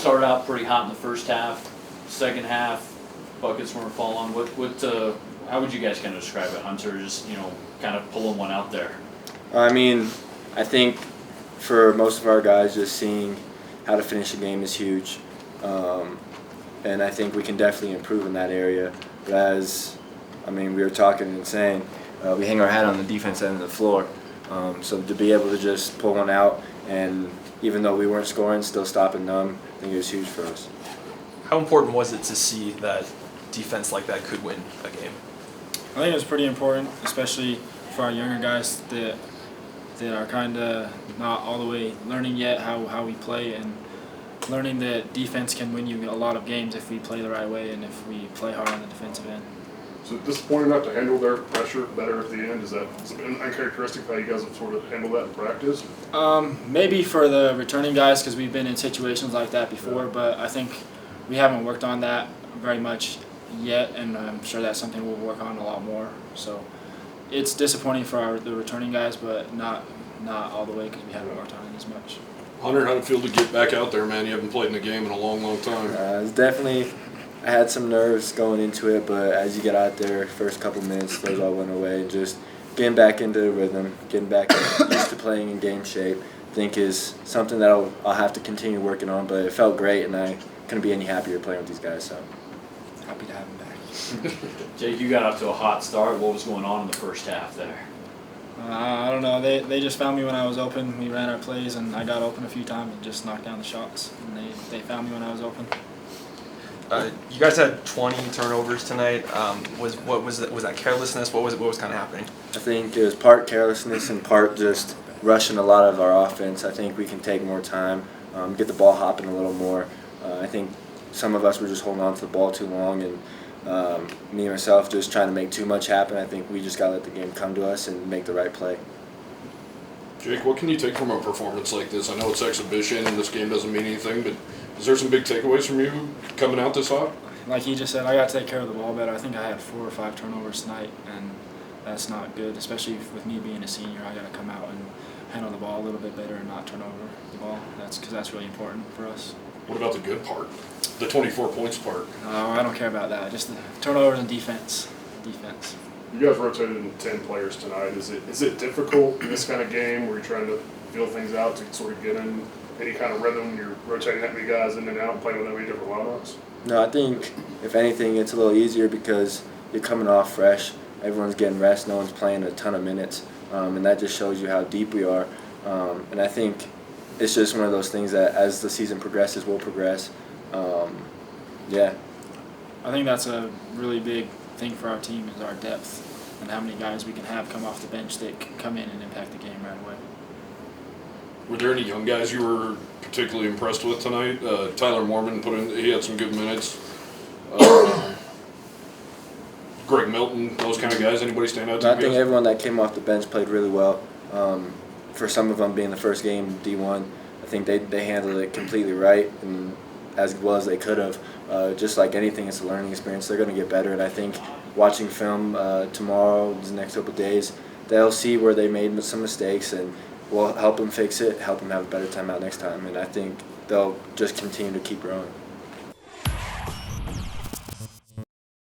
started out pretty hot in the first half. Second half, buckets weren't falling. How would you guys kind of describe it, Hunter? Just, kind of pulling one out there. I mean, I think for most of our guys, just seeing how to finish a game is huge. And I think we can definitely improve in that area. But we were talking and saying, we hang our hat on the defense end of the floor. So to be able to just pull one out, and even though we weren't scoring, still stopping them, I think it was huge for us. How important was it to see that defense like that could win a game? I think it was pretty important, especially for our younger guys that are kind of not all the way learning yet how we play, and learning that defense can win you a lot of games if we play the right way and if we play hard on the defensive end. So disappointed not to handle their pressure better at the end? Is it uncharacteristic how you guys have sort of handled that in practice? Maybe for the returning guys, because we've been in situations like that before, but I think we haven't worked on that very much yet, and I'm sure that's something we'll work on a lot more. So it's disappointing for the returning guys, but not all the way, because we haven't worked on it as much. Hunter, how did it feel to get back out there, man? You haven't played in the game in a long, long time. It's definitely, I had some nerves going into it, but as you get out there, first couple minutes, those all went away. And just getting back into the rhythm, getting back used to playing in game shape, I think is something that I'll have to continue working on. But it felt great, and I couldn't be any happier playing with these guys. So Happy to have him back. Jake, you got off to a hot start. What was going on in the first half there? I don't know. They just found me when I was open. We ran our plays, and I got open a few times and just knocked down the shots. And they found me when I was open. You guys had 20 turnovers tonight. Was that carelessness? What was kind of happening? I think it was part carelessness and part just rushing a lot of our offense. I think we can take more time, get the ball hopping a little more. I think some of us were just holding on to the ball too long, and me and myself just trying to make too much happen. I think we just got to let the game come to us and make the right play. Jake, what can you take from a performance like this? I know it's exhibition and this game doesn't mean anything, but is there some big takeaways from you coming out this hot? Like he just said, I got to take care of the ball better. I think I had 4 or 5 turnovers tonight, and that's not good, especially with me being a senior. I got to come out and handle the ball a little bit better and not turn over the ball. Because that's really important for us. What about the good part? The 24 points part? I don't care about that. Just the turnovers and defense. Defense. You guys rotated in 10 players tonight. Is it difficult in this kind of game where you're trying to feel things out to sort of get in any kind of rhythm? You're rotating that many guys in and out and playing with that many different lineups? No, I think if anything, it's a little easier because you're coming off fresh. Everyone's getting rest. No one's playing a ton of minutes, and that just shows you how deep we are. And I think it's just one of those things that as the season progresses, we'll progress. Yeah. I think that's a really big thing for our team is our depth and how many guys we can have come off the bench that can come in and impact the game right away. Were there any young guys you were particularly impressed with tonight? Tyler Mormon he had some good minutes. Greg Milton, those kind of guys. Anybody stand out to you? I think everyone that came off the bench played really well. For some of them being the first game D1, I think they handled it completely right and as well as they could have. Just like anything, it's a learning experience. They're going to get better, and I think watching film tomorrow, the next couple of days, they'll see where they made some mistakes, and we'll help them fix it, help them have a better time out next time, and I think they'll just continue to keep growing.